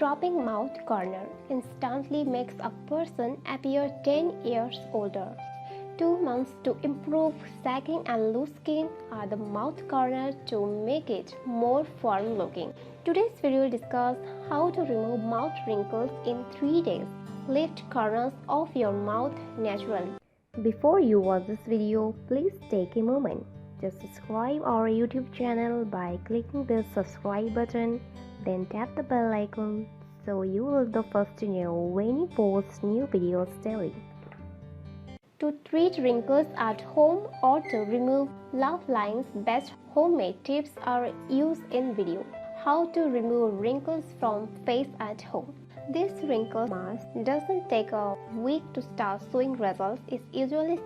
dropping mouth corner instantly makes a person appear 10 years older. 2 months to improve sagging and loose skin are the mouth corner to make it more firm looking. Today's video will discuss how to remove mouth wrinkles in 3 days. Lift corners of your mouth naturally. Before you watch this video, please take a moment. Just subscribe our YouTube channel by clicking the subscribe button, then tap the bell icon so you will be the first to know when we post new videos daily. To treat wrinkles at home or to remove laugh lines, best homemade tips are used in video. How to remove wrinkles from face at home. This wrinkle mask doesn't take a week to start showing results. It usually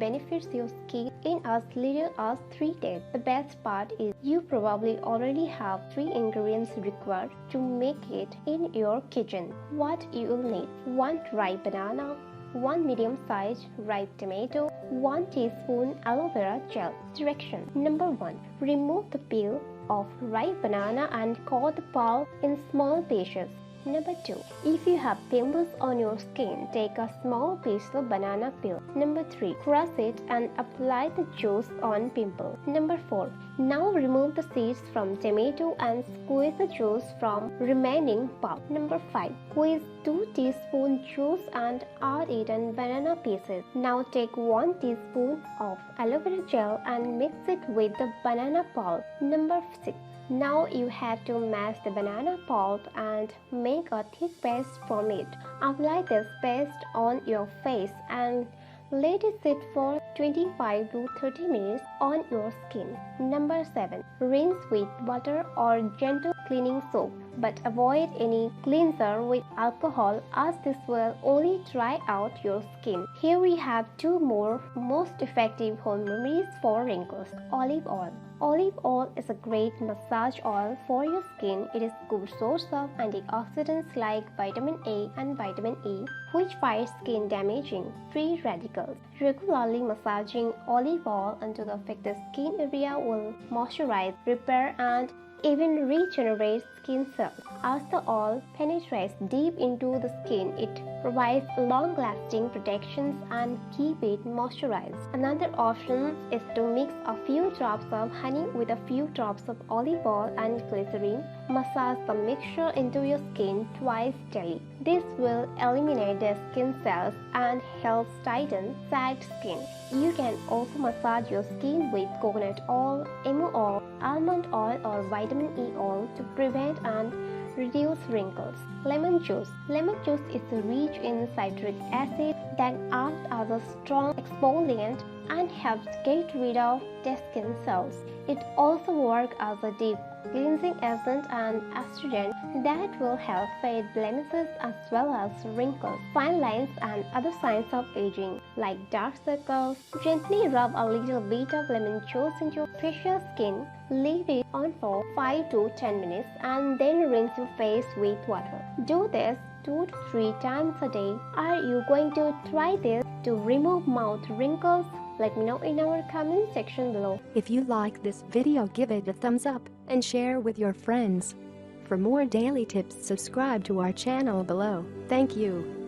benefits your skin in as little as 3 days. The best part is you probably already have 3 ingredients required to make it in your kitchen. What you will need: 1 ripe banana, 1 medium-sized ripe tomato, 1 teaspoon aloe vera gel. Direction. Number 1. Remove the peel of ripe banana and cut the pulp in small pieces. Number 2. If you have pimples on your skin, take a small piece of banana peel. Number 3. Crush it and apply the juice on pimple. Number 4. Now remove the seeds from tomato and squeeze the juice from remaining pulp. Number 5. Squeeze 2 teaspoons juice and add it in banana pieces. Now take 1 teaspoon of aloe vera gel and mix it with the banana pulp. Number 6. Now you have to mash the banana pulp and make a thick paste from it. Apply this paste on your face and let it sit for 25 to 30 minutes on your skin. Number 7. Rinse with water or gentle cleaning soap, but avoid any cleanser with alcohol as this will only dry out your skin. Here we have 2 more most effective home remedies for wrinkles. Olive oil. Olive oil is a great massage oil for your skin. It is a good source of antioxidants like vitamin A and vitamin E, which fight skin damaging free radicals. Regularly massaging olive oil into the affected skin area will moisturize, repair, and even regenerate skin cells. As the oil penetrates deep into the skin, it provides long-lasting protections and keep it moisturized. Another option is to mix a few drops of honey with a few drops of olive oil and glycerin. Massage the mixture into your skin twice daily. This will eliminate dead skin cells and help tighten sagged skin. You can also massage your skin with coconut oil, emu oil, almond oil, or vitamin E oil to prevent and reduce wrinkles. Lemon juice. Lemon juice is rich in citric acid that acts as a strong exfoliant and helps get rid of dead skin cells. It also works as a deep cleansing agent and astringent that will help fade blemishes as well as wrinkles, fine lines, and other signs of aging like dark circles. Gently rub a little bit of lemon juice into your facial skin. Leave it on for 5 to 10 minutes and then rinse your face with water. Do this 2 to 3 times a day. Are you going to try this to remove mouth wrinkles? Let me know in our comment section below. If you like this video, give it a thumbs up and share with your friends. For more daily tips, subscribe to our channel below. Thank you.